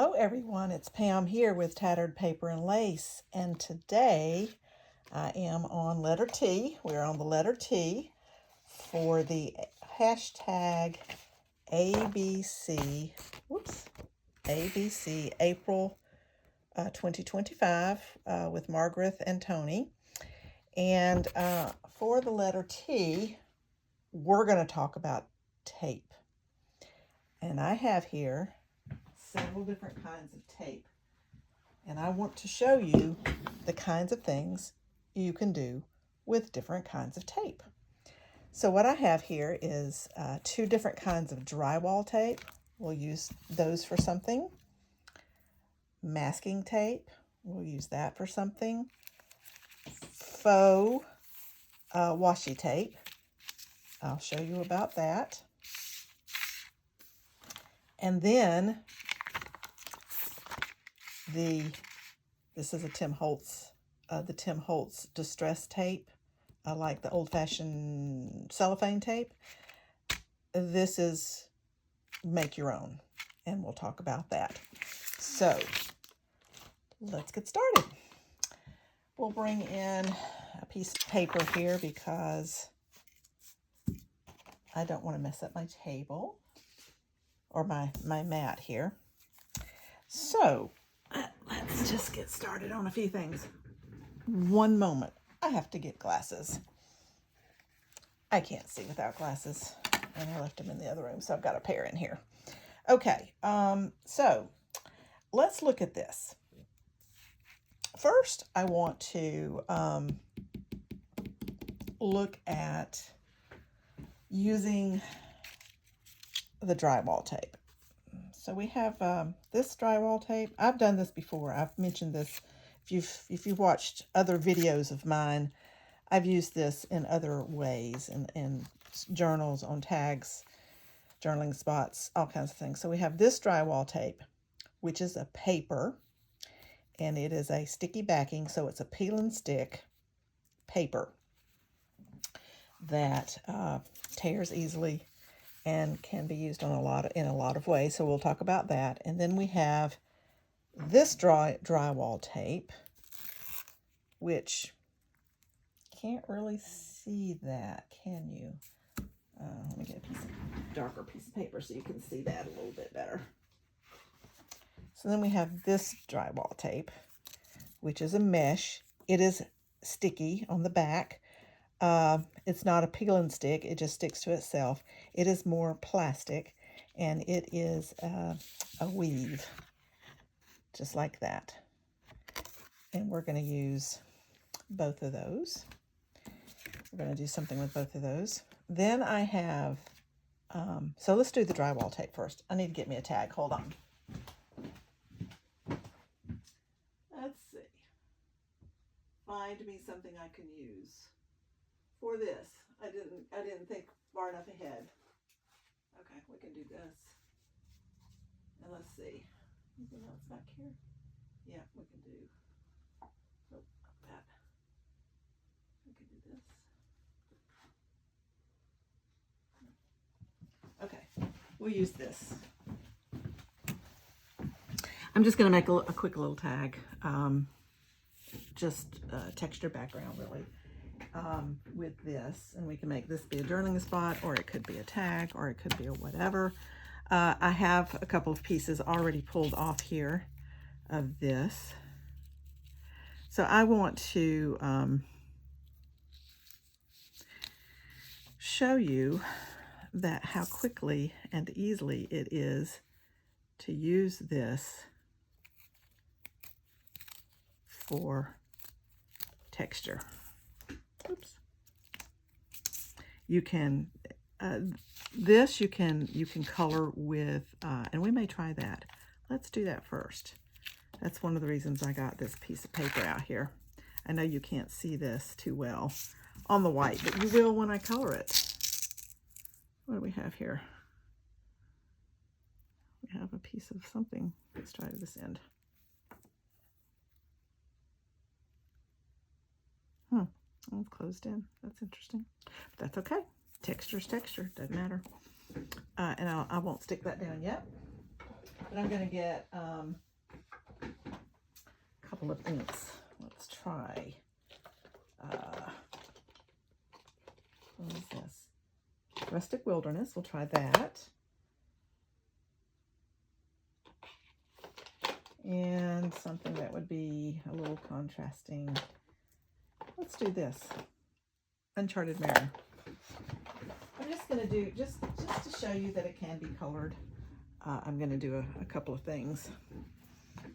Hello everyone, it's Pam here with Tattered Paper and Lace, and today I am on letter T. We're on the letter T for the hashtag ABC, ABC April 2025 with Margaret and Tony. And for the letter T, we're going to talk about tape. And I have here several different kinds of tape. And I want to show you the kinds of things you can do with different kinds of tape. So what I have here is two different kinds of drywall tape. We'll use those for something. Masking tape, we'll use that for something. Faux washi tape, I'll show you about that. And then this is a Tim Holtz, the Tim Holtz distress tape, like the old-fashioned cellophane tape. This is make your own, and we'll talk about that. So let's get started. We'll bring in a piece of paper here because I don't want to mess up my table or my mat here. So let's just get started on a few things. One moment. I have to get glasses. I can't see without glasses, and I left them in the other room, so I've got a pair in here. Okay, so let's look at this. First, I want to look at using the drywall tape. So we have this drywall tape. I've done this before. I've mentioned this. If you've watched other videos of mine, I've used this in other ways, in journals, on tags, journaling spots, all kinds of things. So we have this drywall tape, which is a paper, and it is a sticky backing, so it's a peel and stick paper that tears easily and can be used on in a lot of ways. So we'll talk about that. And then we have this drywall tape, which can't really see that, can you? Let me get a darker piece of paper so you can see that a little bit better. So then we have this drywall tape, which is a mesh. It is sticky on the back. It's not a peel and stick, it just sticks to itself. It is more plastic, and it is a weave, just like that. And we're going to use both of those. We're going to do something with both of those. Then I have, so let's do the drywall tape first. I need to get me a tag. Hold on. Let's see. Find me something I can use for this. I didn't think far enough ahead. Okay, we can do this. And let's see. Anything else back here? Yeah, we can do. Nope, not that. We can do this. Okay, we'll use this. I'm just going to make a quick little tag. Just texture background, really. With this, and we can make this be a journaling spot, or it could be a tag, or it could be a whatever. I have a couple of pieces already pulled off here of this, so I want to show you that how quickly and easily it is to use this for texture. Oops. You can this you can color with and we may try that. Let's do that first. That's one of the reasons I got this piece of paper out here. I know you can't see this too well on the white, but you will when I color it. What do we have here? We have a piece of something. Let's try this end. Oh, it's closed in. That's interesting. But that's okay. Texture's texture. Doesn't matter. And I won't stick that down yet. But I'm going to get a couple of inks. Let's try. What is this? Rustic Wilderness. We'll try that. And something that would be a little contrasting. Let's do this. Uncharted Mariner. I'm just going to do, just to show you that it can be colored, I'm going to do a couple of things.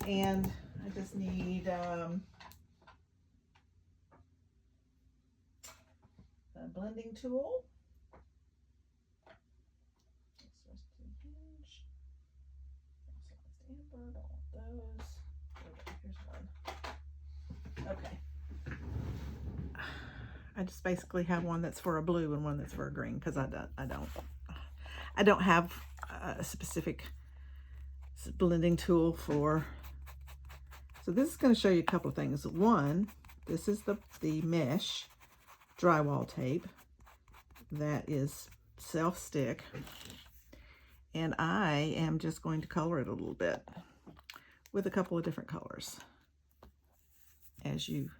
And I just need a blending tool. Here's one. Okay. I just basically have one that's for a blue and one that's for a green because I don't have a specific blending tool for. So this is going to show you a couple of things. One, this is the mesh drywall tape that is self-stick, and I am just going to color it a little bit with a couple of different colors, as you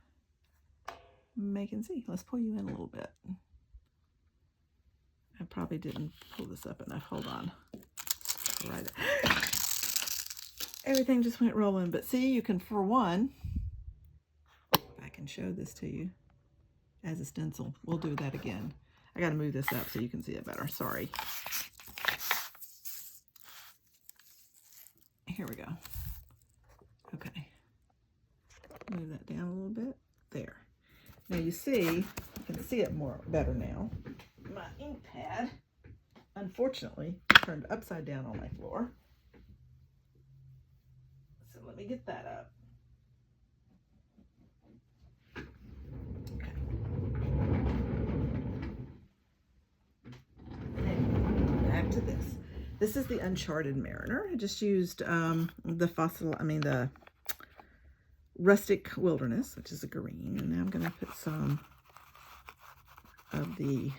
may can see. Let's pull you in a little bit. I probably didn't pull this up enough. Hold on. Right. Everything just went rolling, but see, you can, for one, I can show this to you as a stencil. We'll do that again. I got to move this up so you can see it better. Sorry. Here we go. Okay. Move that down a little bit. There. Now you see, you can see it better now. My ink pad, unfortunately, turned upside down on my floor. So let me get that up. Okay. And back to this. This is the Uncharted Mariner. I just used the Rustic Wilderness, which is a green, and now I'm going to put some of the,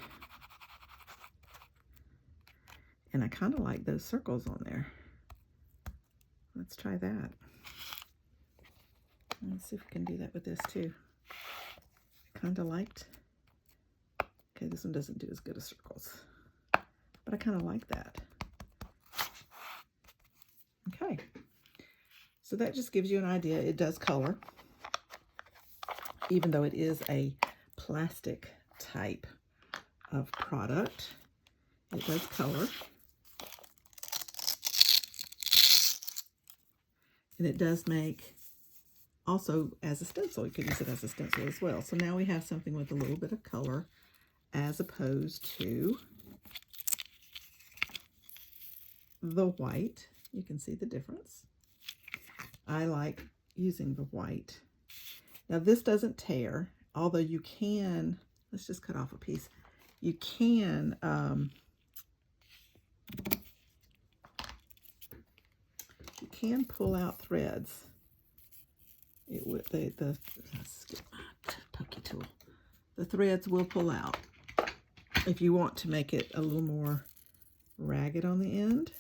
and I kind of like those circles on there. Let's try that. Let's see if we can do that with this too. I kind of liked, okay, this one doesn't do as good as circles, but I kind of like that. Okay. So that just gives you an idea. It does color, even though it is a plastic type of product. It does color. And it does make, also as a stencil, you could use it as a stencil as well. So now we have something with a little bit of color as opposed to the white. You can see the difference. I like using the white. Now this doesn't tear, although you can, let's just cut off a piece. You can pull out threads. It would let's get my pokey tool. The threads will pull out if you want to make it a little more ragged on the end.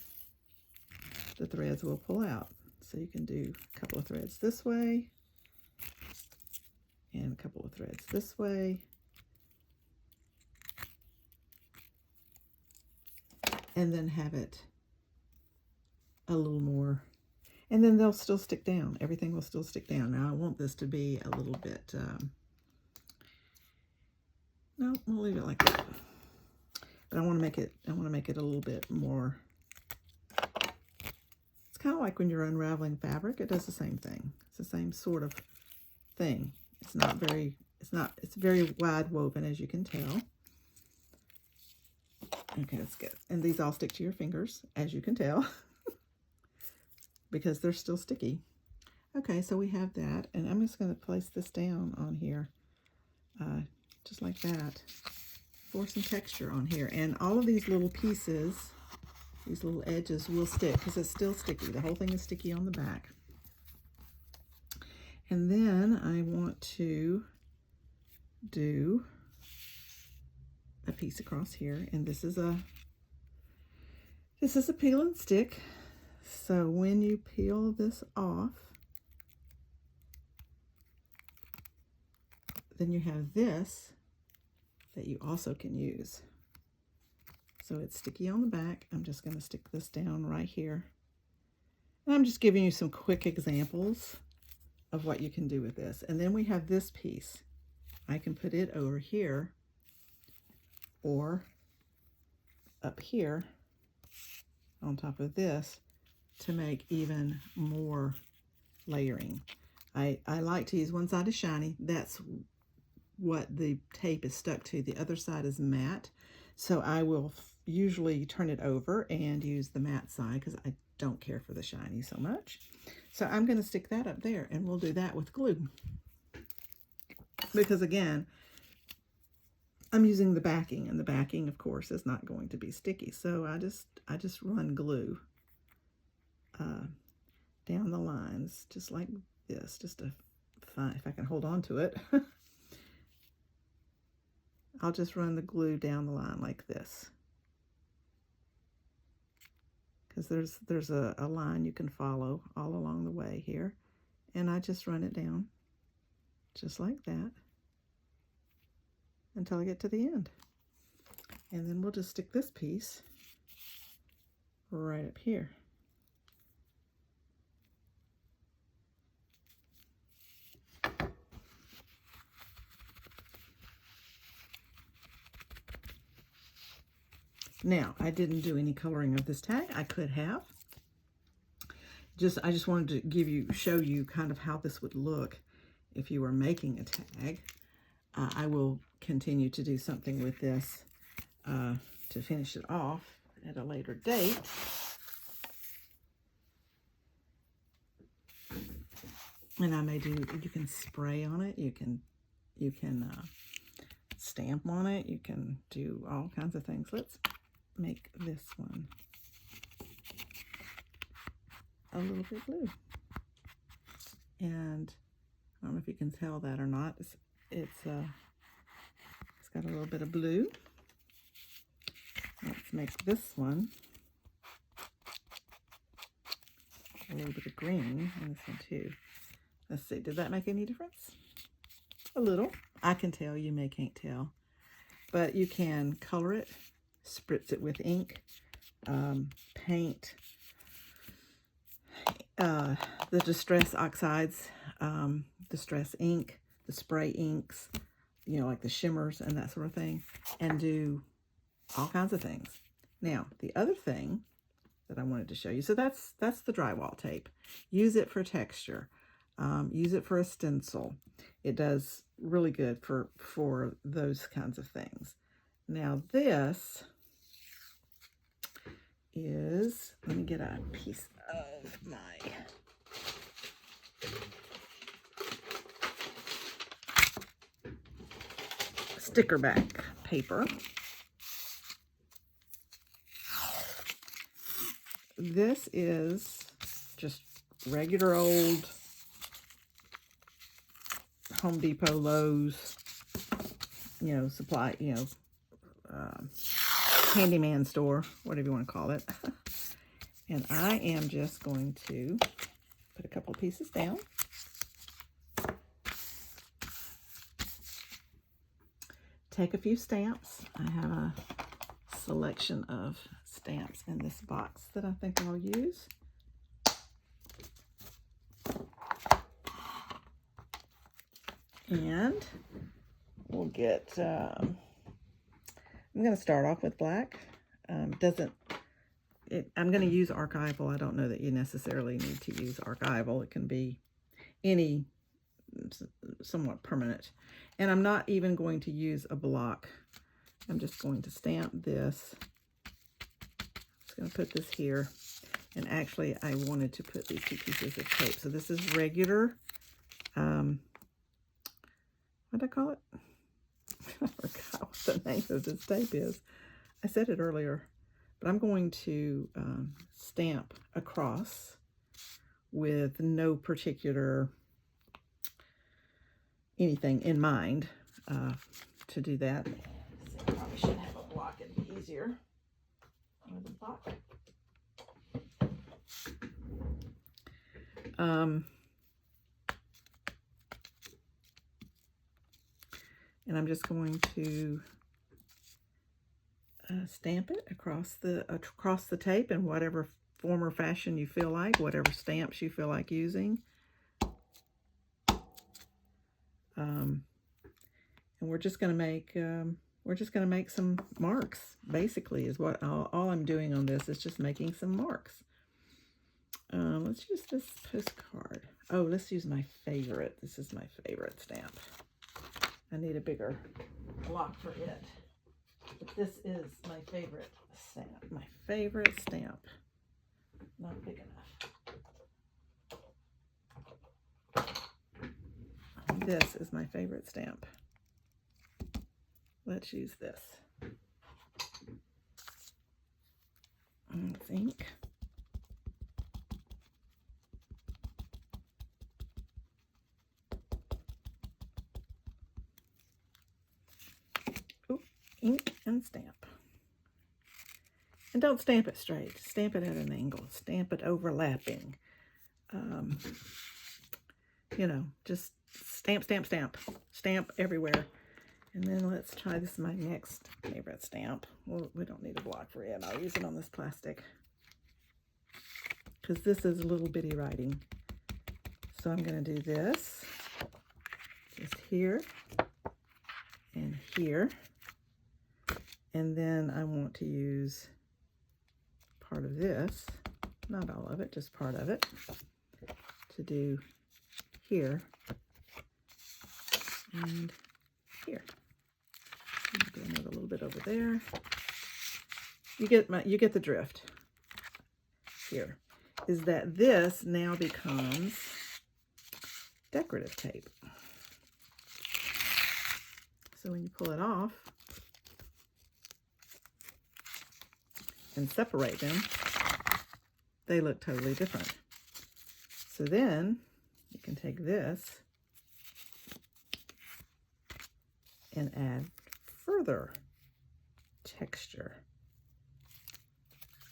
The threads will pull out. So you can do a couple of threads this way and a couple of threads this way. And then have it a little more, and then they'll still stick down. Everything will still stick down. Now I want this to be a little bit, no, we'll leave it like that. But I want to make it a little bit more. Kind of like when you're unraveling fabric, it does the same thing. It's the same sort of thing. It's very wide woven, as you can tell. Okay, that's good. And these all stick to your fingers, as you can tell, because they're still sticky. Okay, so we have that, and I'm just going to place this down on here, just like that, for some texture on here. And all of these little pieces, these little edges will stick because it's still sticky. The whole thing is sticky on the back. And then I want to do a piece across here. And this is a peel and stick. So when you peel this off, then you have this that you also can use. So it's sticky on the back. I'm just going to stick this down right here. And I'm just giving you some quick examples of what you can do with this. And then we have this piece. I can put it over here or up here on top of this to make even more layering. I like to use one side is shiny. That's what the tape is stuck to. The other side is matte. So I will usually turn it over and use the matte side because I don't care for the shiny so much. So I'm going to stick that up there, and we'll do that with glue. Because again, I'm using the backing, and the backing, of course, is not going to be sticky. So I just run glue down the lines, just like this, just to find if I can hold on to it. I'll just run the glue down the line like this, because there's a line you can follow all along the way here, and I just run it down just like that until I get to the end. And then we'll just stick this piece right up here. Now, I didn't do any coloring of this tag. I could have. I just wanted to show you kind of how this would look if you were making a tag. I will continue to do something with this to finish it off at a later date. And I may do, you can spray on it, you can stamp on it, you can do all kinds of things. Let's make this one a little bit blue. And I don't know if you can tell that or not. It's got a little bit of blue. Let's make this one a little bit of green, and this one too. Let's see, did that make any difference? A little. I can tell, you can't tell. But you can color it, spritz it with ink, paint the Distress Oxides, Distress ink, the spray inks, you know, like the shimmers and that sort of thing, and do all kinds of things. Now, the other thing that I wanted to show you, so that's the drywall tape. Use it for texture. Use it for a stencil. It does really good for those kinds of things. Now this is, let me get a piece of my sticker back paper. This is just regular old Home Depot, Lowe's, you know, supply, you know, handyman store, whatever you want to call it. And I am just going to put a couple of pieces down. Take a few stamps. I have a selection of stamps in this box that I think I'll use. And we'll get, I'm going to start off with black. I'm going to use archival. I don't know that you necessarily need to use archival. It can be any somewhat permanent. And I'm not even going to use a block. I'm just going to stamp this. I'm just going to put this here. And actually, I wanted to put these two pieces of tape. So this is regular, what did I call it? I forgot what the name of this tape is. I said it earlier, but I'm going to stamp across with no particular anything in mind to do that. I probably should have a block, it'd be easier with a block. And I'm just going to stamp it across the tape in whatever form or fashion you feel like, whatever stamps you feel like using. And we're just going to make some marks. Basically, is what all I'm doing on this is just making some marks. Let's use this postcard. Oh, let's use my favorite. This is my favorite stamp. I need a bigger block for it. But this is my favorite stamp. My favorite stamp. Not big enough. This is my favorite stamp. Let's use this. Let's ink. Ink and stamp. And don't stamp it straight. Stamp it at an angle. Stamp it overlapping. You know, just stamp, stamp, stamp. Stamp everywhere. And then let's try this, my next favorite stamp. Well, we don't need a block for it. I'll use it on this plastic. Because this is little bitty writing. So I'm going to do this. Just here. And here. And then I want to use part of this, not all of it, just part of it, to do here and here. Do another little bit over there. You get the drift. Here is that this now becomes decorative tape. So when you pull it off and separate them, they look totally different. So then you can take this and add further texture.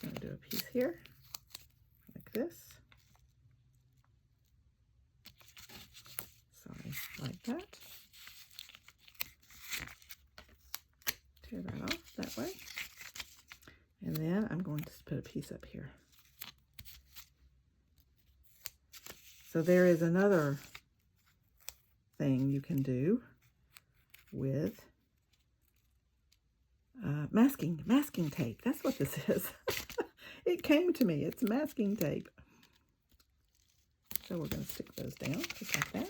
I'm going to do a piece here like this. Sorry, like that. Tear that off that way. And then I'm going to put a piece up here. So there is another thing you can do with masking tape. That's what this is. It came to me. It's masking tape. So we're going to stick those down just like that.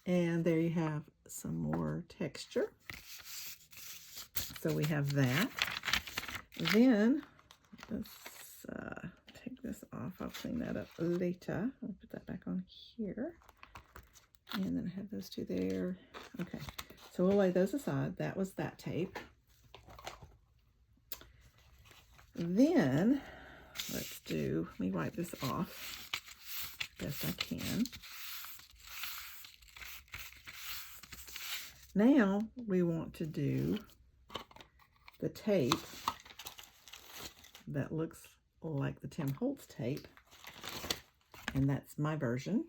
And there you have some more texture. So we have that. Then let's take this off. I'll clean that up later. I'll put that back on here. And then I have those two there. Okay, so we'll lay those aside. That was that tape. Then let me wipe this off best I can. Now we want to do the tape that looks like the Tim Holtz tape, and that's my version.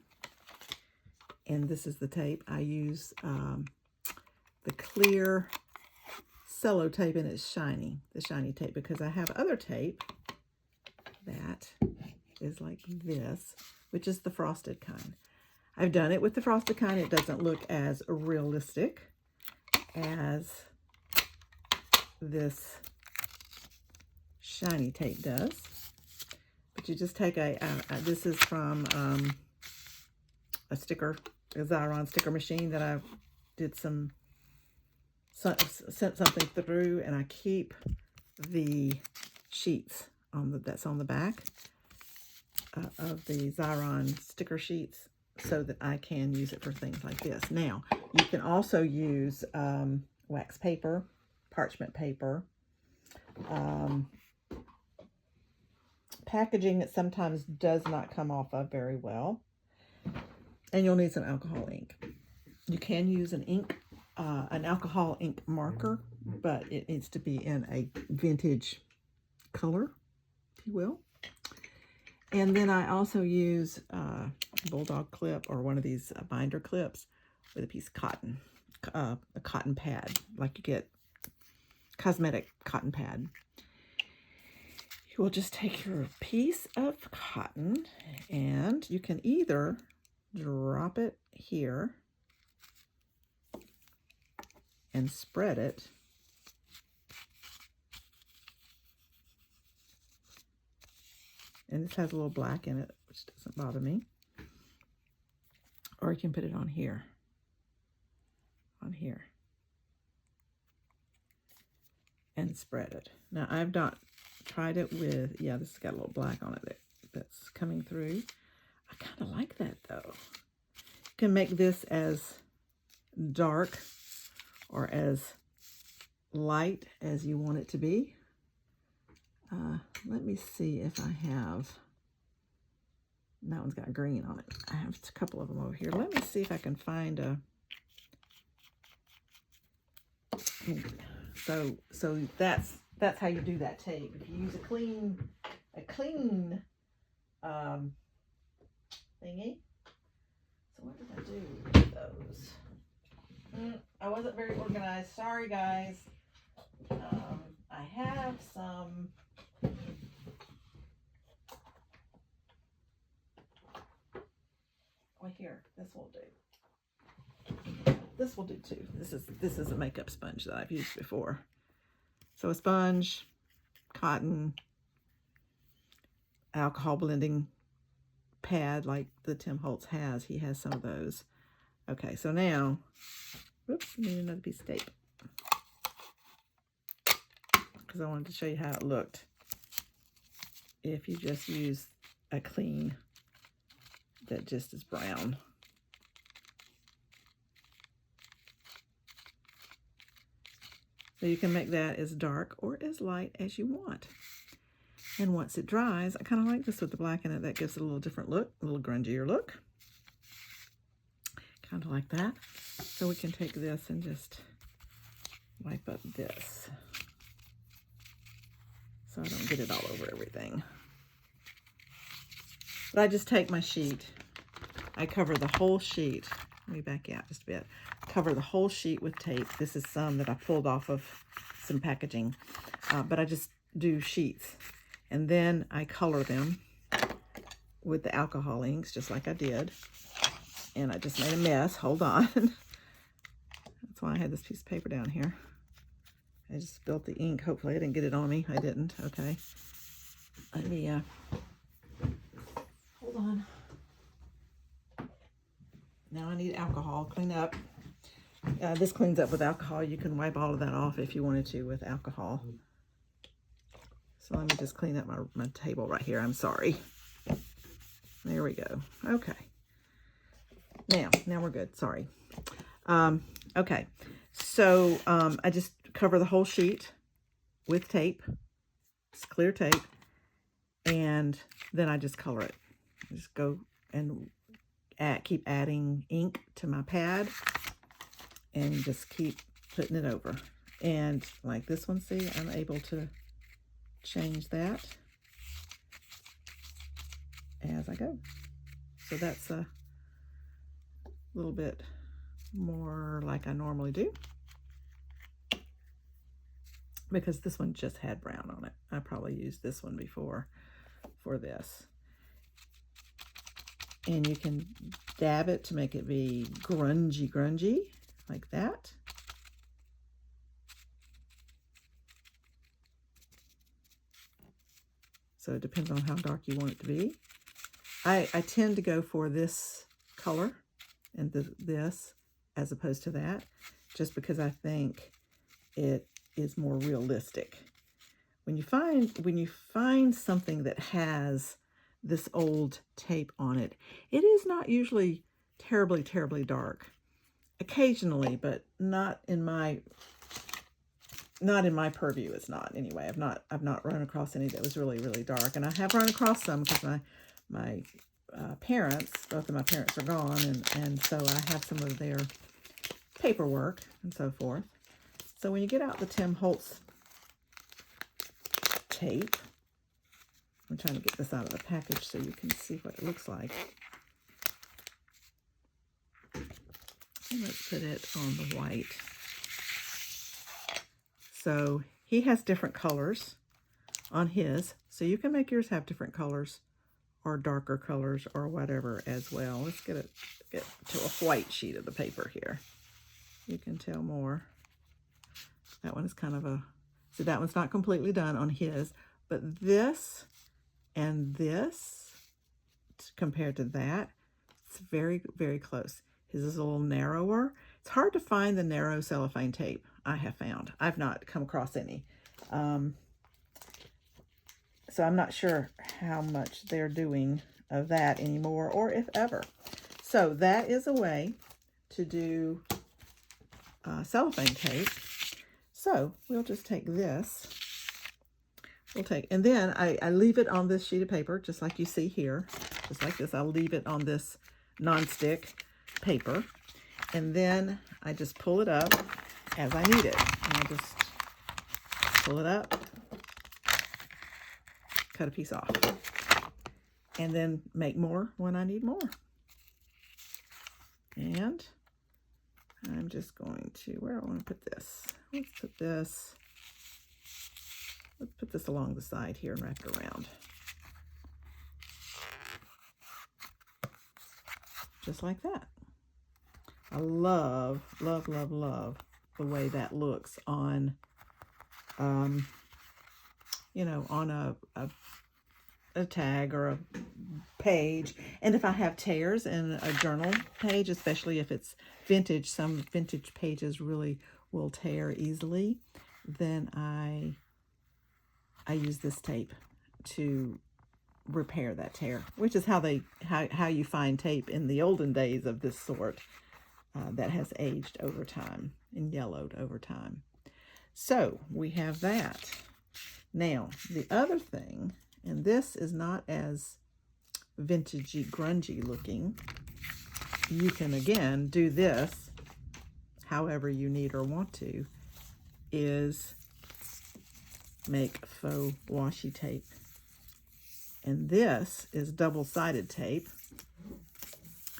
And this is the tape. I use the clear cello tape, and it's shiny, the shiny tape, because I have other tape that is like this, which is the frosted kind. I've done it with the frosted kind. It doesn't look as realistic as this shiny tape does. But you just take this is from a Xyron sticker machine that I did sent something through, and I keep the sheets that's on the back of the Xyron sticker sheets so that I can use it for things like this. Now, you can also use wax paper, parchment paper, packaging that sometimes does not come off of very well, and you'll need some alcohol ink. You can use an alcohol ink marker, but it needs to be in a vintage color, if you will. And then I also use bulldog clip or one of these binder clips with a piece of cotton, a cotton pad, like you get cosmetic cotton pad. You will just take your piece of cotton and you can either drop it here and spread it. And this has a little black in it, which doesn't bother me. Or you can put it on here. And spread it. Now, I've not tried it with, yeah, this has got a little black on it that's coming through. I kind of like that, though. You can make this as dark or as light as you want it to be. Let me see if I have, that one's got green on it. I have a couple of them over here. Let me see if I can find a, so that's how you do that tape. If you use a clean thingy. So what did I do with those? I wasn't very organized. Sorry, guys. I have some. Well, here, this will do. This will do too. This is a makeup sponge that I've used before. So a sponge, cotton, alcohol blending pad like the Tim Holtz has. He has some of those. Okay, so now, whoops, I need another piece of tape. Because I wanted to show you how it looked if you just use a clean that just is brown. So you can make that as dark or as light as you want. And once it dries, I kind of like this with the black in it. That gives it a little different look, a little grungier look. Kind of like that. So we can take this and just wipe up this, so I don't get it all over everything. But I just take my sheet. I cover the whole sheet. Let me back out just a bit. Cover the whole sheet with tape. This is some that I pulled off of some packaging. But I just do sheets. And then I color them with the alcohol inks, just like I did. And I just made a mess. Hold on. That's why I had this piece of paper down here. I just spilled the ink. Hopefully I didn't get it on me. I didn't. Okay. Let me, hold on. Now I need alcohol. Clean up. This cleans up with alcohol. You can wipe all of that off if you wanted to with alcohol. So let me just clean up my table right here. I'm sorry. There we go. Okay. Now we're good. Sorry. Okay. So I just cover the whole sheet with tape. It's clear tape. And then I just color it. I just go and keep adding ink to my pad and just keep putting it over. And like this one, see, I'm able to change that as I go. So that's a little bit more like I normally do, because this one just had brown on it. I probably used this one before for this. And you can dab it to make it be grungy, like that. So it depends on how dark you want it to be. I tend to go for this color and this as opposed to that, just because I think it is more realistic. When you find something that has this old tape on it, it is not usually terribly dark. Occasionally, but not in my purview. It's not, anyway. I've not run across any that was really dark, and I have run across some because my parents, both of my parents are gone, and so I have some of their paperwork and so forth. So when you get out the Tim Holtz tape, I'm trying to get this out of the package so you can see what it looks like. And let's put it on the white. So he has different colors on his, so you can make yours have different colors or darker colors or whatever as well. Let's get to a white sheet of the paper here. You can tell more. That one is kind of a, so that one's not completely done on his, but this and this, compared to that, it's very, very close. His is a little narrower. It's hard to find the narrow cellophane tape, I have found. I've not come across any. So I'm not sure how much they're doing of that anymore, or if ever. So that is a way to do cellophane tape. So we'll just take this. And then I leave it on this sheet of paper, just like you see here, just like this. I'll leave it on this nonstick paper, and then I just pull it up as I need it. And I just pull it up, cut a piece off, and then make more when I need more. And I'm just going to, where do I want to put this? Let's put this along the side here and wrap it around. Just like that. I love, love, love, love the way that looks on, you know, on a tag or a page. And if I have tears in a journal page, especially if it's vintage, some vintage pages really will tear easily, then I use this tape to repair that tear, which is how you find tape in the olden days of this sort that has aged over time and yellowed over time. So we have that. Now, the other thing, and this is not as vintagey, grungy looking. You can, again, do this however you need or want to, is make faux washi tape. And this is double-sided tape.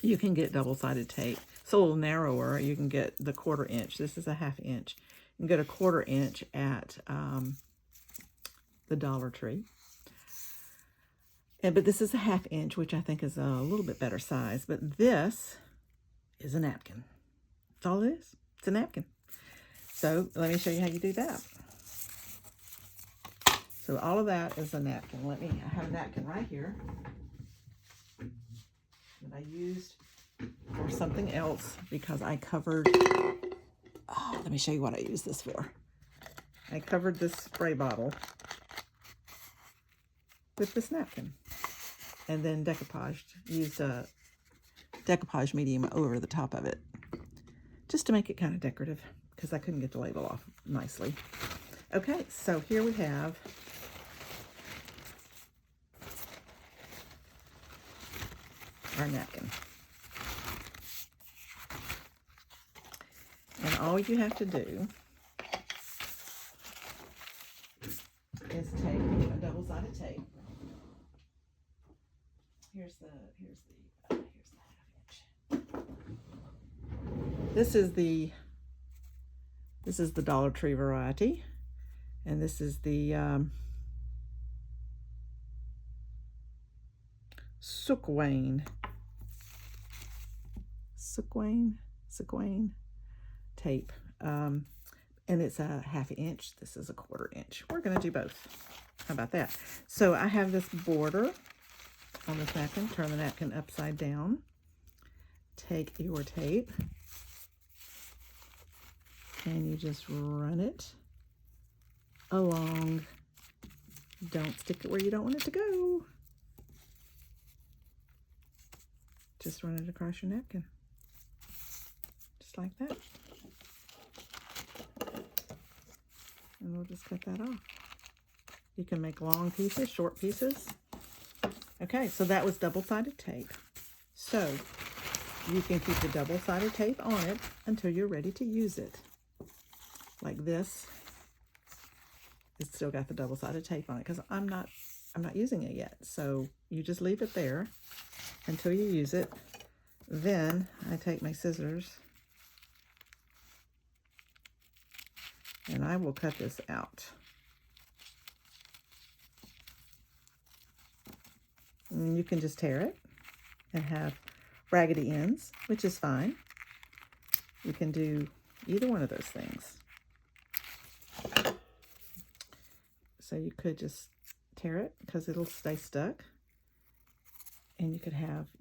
You can get double-sided tape. It's a little narrower. You can get the 1/4 inch. This is a 1/2 inch. You can get a 1/4 inch at the Dollar Tree. But this is a 1/2 inch, which I think is a little bit better size. But this is a napkin. That's all it is. It's a napkin. So let me show you how you do that. So all of that is a napkin. I have a napkin right here that I used for something else because I covered, let me show you what I used this for. I covered this spray bottle with this napkin and then used a decoupage medium over the top of it just to make it kind of decorative because I couldn't get the label off nicely. Okay, so here we have our napkin. And all you have to do is take a double-sided tape. Here's the 1/2 inch. This is the Dollar Tree variety, and this is the Sequin tape, and it's a 1/2 inch. This is a 1/4 inch. We're going to do both. How about that? So I have this border on this napkin. Turn the napkin upside down. Take your tape and you just run it along. Don't stick it where you don't want it to go. Just run it across your napkin. Just like that. And we'll just cut that off. You can make long pieces, short pieces. Okay, so that was double-sided tape. So you can keep the double-sided tape on it until you're ready to use it. Like this. It's still got the double-sided tape on it because I'm not I'm not using it yet. So you just leave it there until you use it. Then I take my scissors and I will cut this out. And you can just tear it and have raggedy ends, which is fine. You can do either one of those things. So you could just tear it because it'll stay stuck. And you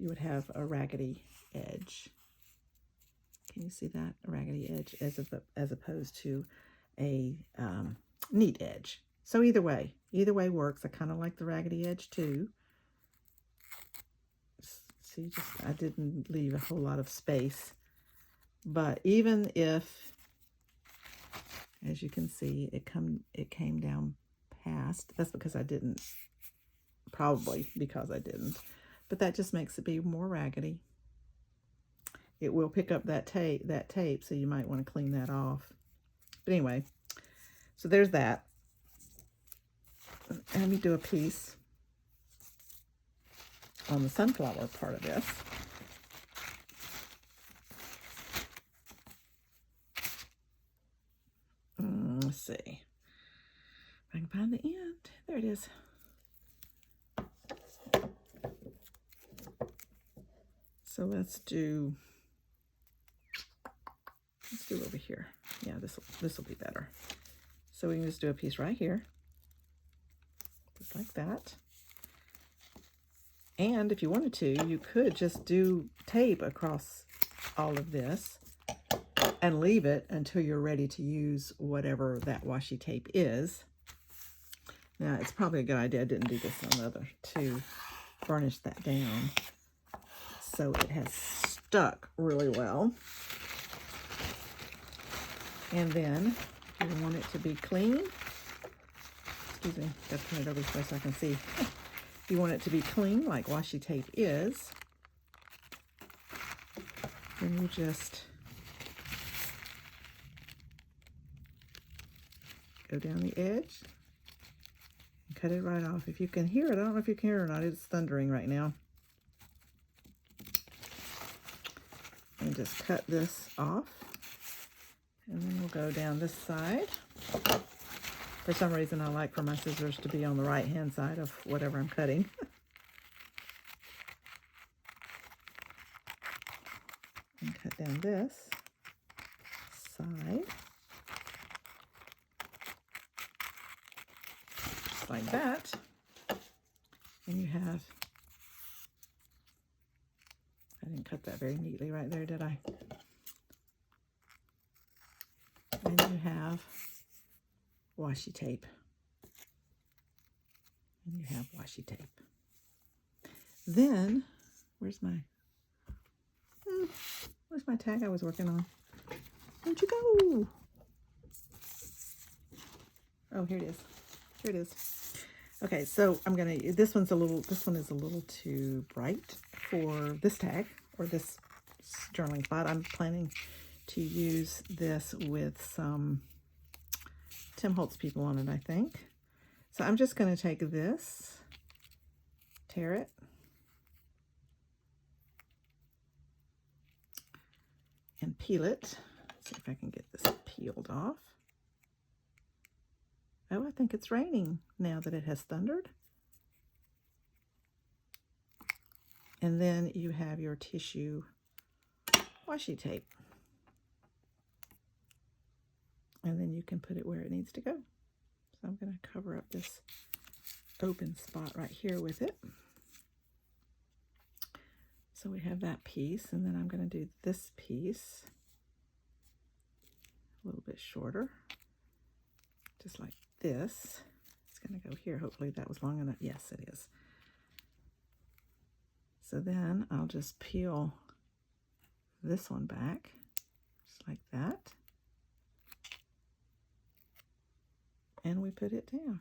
would have a raggedy edge. Can you see that? A raggedy edge as opposed to a neat edge. So either way works. I kind of like the raggedy edge too. See, I didn't leave a whole lot of space. But even if, as you can see, it came down past, that's because I didn't, probably because I didn't. But that just makes it be more raggedy. It will pick up that tape, so you might want to clean that off. But anyway, so there's that. And let me do a piece on the sunflower part of this. Let's see if I can find the end. There it is. So let's do over here. Yeah, this will be better. So we can just do a piece right here, just like that. And if you wanted to, you could just do tape across all of this and leave it until you're ready to use whatever that washi tape is. Now, it's probably a good idea I didn't do this on the other to burnish that down so it has stuck really well. And then, if you want it to be clean, excuse me, gotta turn it over this way so I can see. If you want it to be clean, like washi tape is, then you just go down the edge and cut it right off. If you can hear it, I don't know if you can hear it or not, it's thundering right now. And just cut this off. And then we'll go down this side. For some reason, I like for my scissors to be on the right-hand side of whatever I'm cutting. And cut down this side. Just like that. And you have, I didn't cut that very neatly right there, did I? And you have washi tape. And you have washi tape. Then, where's my tag I was working on? Where'd you go? Oh, here it is. Here it is. Okay, so this one is a little too bright for this tag or this journaling spot. I'm planning to use this with some Tim Holtz people on it, I think. So I'm just going to take this, tear it, and peel it. Let's see if I can get this peeled off. Oh, I think it's raining now that it has thundered. And then you have your tissue washi tape. And then you can put it where it needs to go. So I'm going to cover up this open spot right here with it. So we have that piece, and then I'm going to do this piece a little bit shorter, just like this. It's going to go here. Hopefully that was long enough. Yes, it is. So then I'll just peel this one back, just like that. And we put it down.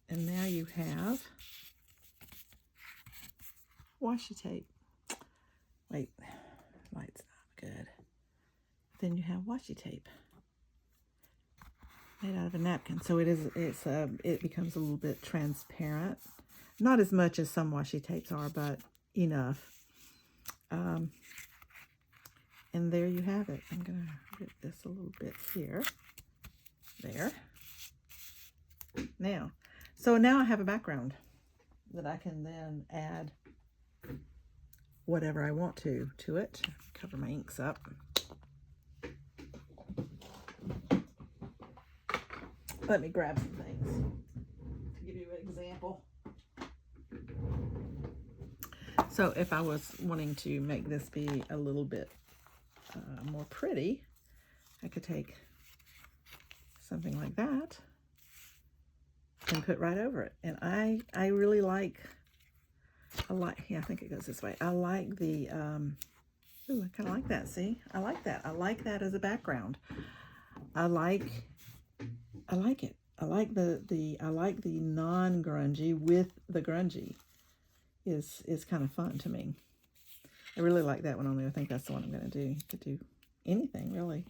And now you have washi tape. Wait, light's not good. Then you have washi tape. made out of a napkin. So it becomes a little bit transparent. Not as much as some washi tapes are, but enough. And there you have it. I'm going to rip this a little bit here. There. Now I have a background that I can then add whatever I want to it. Cover my inks up. Let me grab some things to give you an example. So if I was wanting to make this be a little bit more pretty, I could take something like that and put right over it. And I really like, yeah, I think it goes this way. I like the, ooh, I kind of like that, see? I like that. I like that as a background. I like it. I like the non-grungy with the grungy is kind of fun to me. I really like that one on there. I think that's the one I'm going to do. You could do anything, really.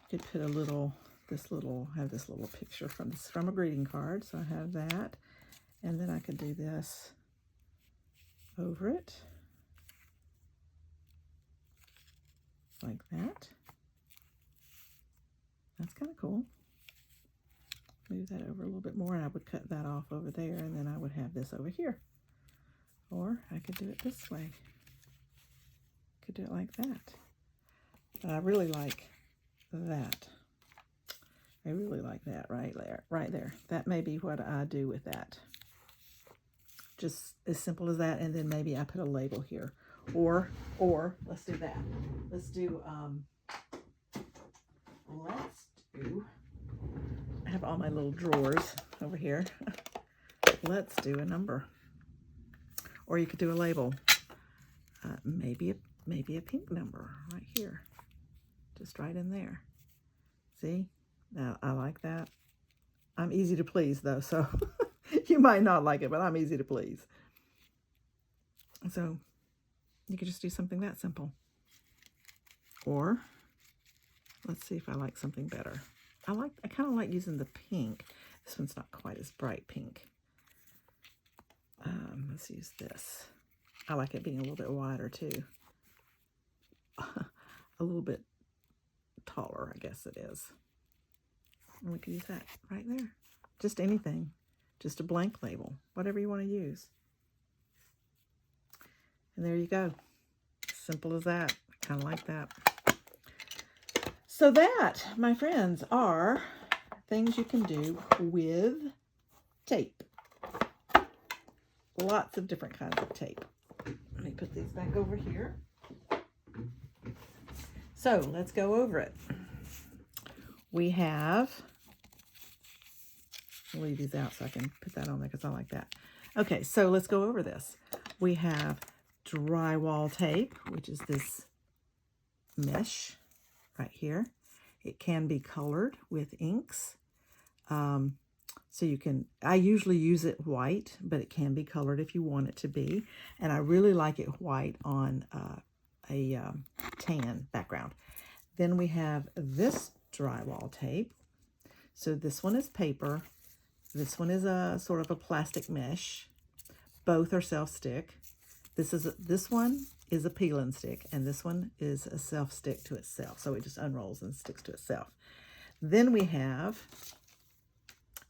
Could put have this little picture from a greeting card. So I have that. And then I could do this over it. Like that. That's kind of cool. Move that over a little bit more, and I would cut that off over there, and then I would have this over here. Or I could do it this way. Could do it like that. But I really like that. I really like that right there. That may be what I do with that. Just as simple as that, and then maybe I put a label here. Or let's do that. Let's do I have all my little drawers over here. Let's do a number. Or you could do a label. Maybe a pink number right here. Just right in there. See? Now, I like that. I'm easy to please, though, so you might not like it, but I'm easy to please. So you could just do something that simple. Or let's see if I like something better. I kind of like using the pink. This one's not quite as bright pink. Let's use this. I like it being a little bit wider too. A little bit taller, I guess it is. And we could use that right there. Just anything. Just a blank label. Whatever you want to use. And there you go. Simple as that. Kind of like that. So that, my friends, are things you can do with tape. Lots of different kinds of tape. Let me put these back over here. So let's go over it. We have, I'll leave these out so I can put that on there because I like that. Okay, so let's go over this. We have drywall tape, which is this mesh right here. It can be colored with inks. So you can, I usually use it white, but it can be colored if you want it to be. And I really like it white on a tan background. Then we have this drywall tape. So this one is paper. This one is a sort of a plastic mesh. Both are self-stick. This one is a peel and stick, and this one is a self-stick to itself. So it just unrolls and sticks to itself. Then we have,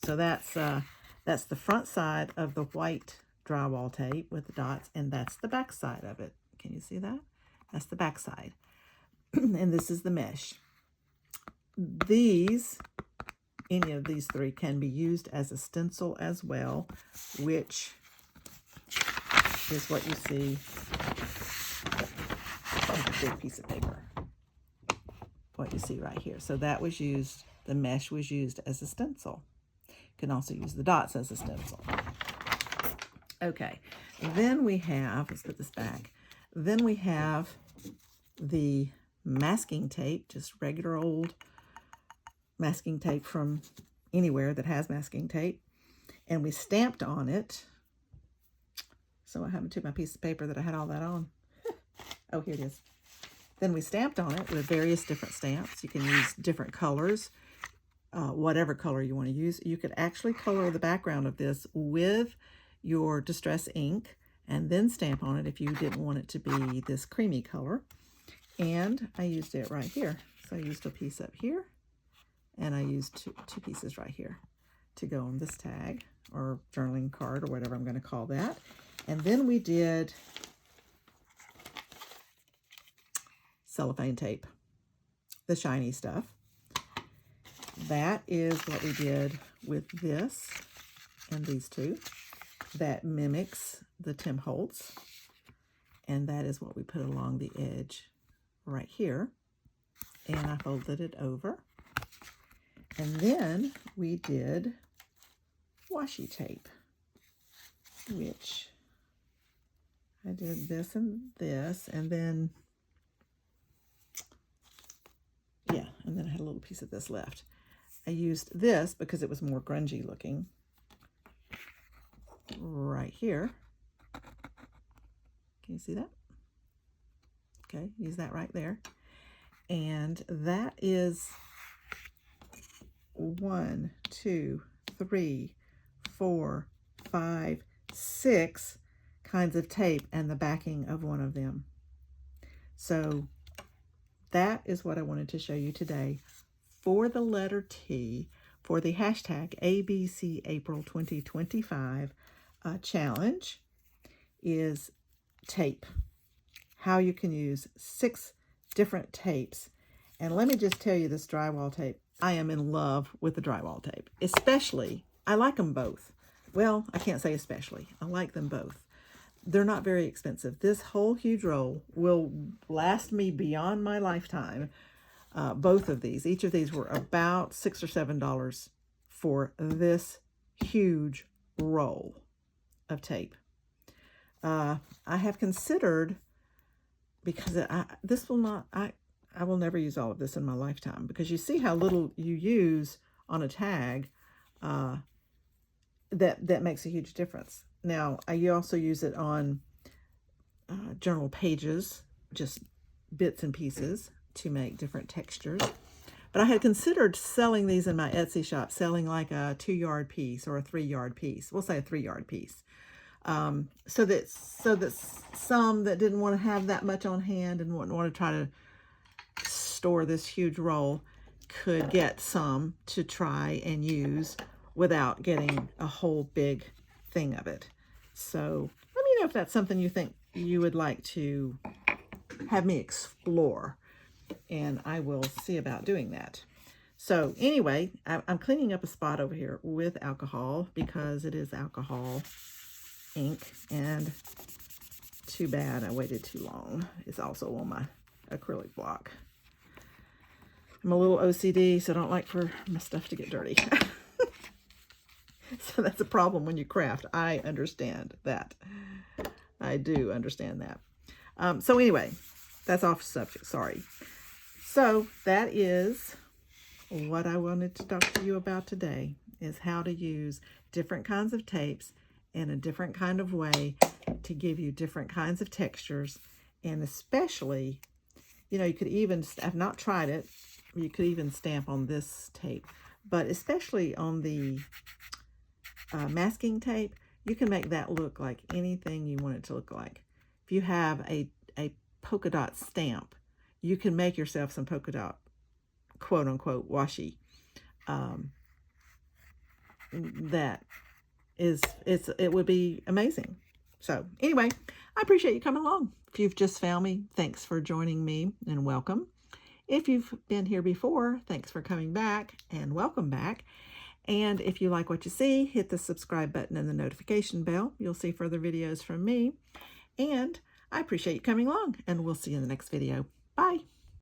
so that's the front side of the white drywall tape with the dots, and that's the back side of it. Can you see that? That's the back side. And this is the mesh. Any of these three can be used as a stencil as well, which is what you see on the big piece of paper. What you see right here. So that was used, the mesh was used as a stencil. You can also use the dots as a stencil. Okay, then we have, let's put this back. Then we have the masking tape, just regular old masking tape from anywhere that has masking tape. And we stamped on it. So I haven't took my piece of paper that I had all that on. Oh, here it is. Then we stamped on it with various different stamps. You can use different colors, whatever color you want to use. You could actually color the background of this with your Distress ink and then stamp on it if you didn't want it to be this creamy color. And I used it right here. So I used a piece up here, and I used two pieces right here to go on this tag or journaling card or whatever I'm going to call that. And then we did cellophane tape, the shiny stuff. That is what we did with this and these two. That mimics the Tim Holtz. And that is what we put along the edge right here. And I folded it over. And then we did washi tape, which I did this and this, and then, yeah, and then I had a little piece of this left. I used this because it was more grungy looking right here. Can you see that? Okay, use that right there. And that is 1, 2, 3, 4, 5, 6 kinds of tape and the backing of one of them. So that is what I wanted to show you today for the letter T, for the hashtag ABC April 2025 challenge is tape. How you can use 6 different tapes. And let me just tell you, this drywall tape, I am in love with the drywall tape. Especially, I like them both. Well, I can't say especially. I like them both. They're not very expensive. This whole huge roll will last me beyond my lifetime. Both of these, each of these were about $6 or $7 for this huge roll of tape. I have considered, because this will not, I will never use all of this in my lifetime, because you see how little you use on a tag. That makes a huge difference. Now, you also use it on journal pages, just bits and pieces to make different textures. But I had considered selling these in my Etsy shop, selling like a 2-yard piece or a 3-yard piece. We'll say a 3-yard piece. So that some that didn't want to have that much on hand and wouldn't want to try to store this huge roll could get some to try and use without getting a whole big thing of it. So let me know if that's something you think you would like to have me explore, and I will see about doing that. So anyway, I'm cleaning up a spot over here with alcohol because it is alcohol ink, and too bad I waited too long. It's also on my acrylic block. I'm a little OCD, so I don't like for my stuff to get dirty. So that's a problem when you craft. I understand that. I do understand that. So anyway, that's off subject, sorry. So that is what I wanted to talk to you about today, is how to use different kinds of tapes in a different kind of way to give you different kinds of textures. And especially, you know, you could even, I've not tried it, you could even stamp on this tape, but especially on the masking tape, you can make that look like anything you want it to look like. If you have a polka dot stamp, you can make yourself some polka dot, quote unquote, washi. That is, it would be amazing. So anyway, I appreciate you coming along. If you've just found me, thanks for joining me and welcome. If you've been here before, thanks for coming back and welcome back. And if you like what you see, hit the subscribe button and the notification bell. You'll see further videos from me. And I appreciate you coming along, and we'll see you in the next video. Bye.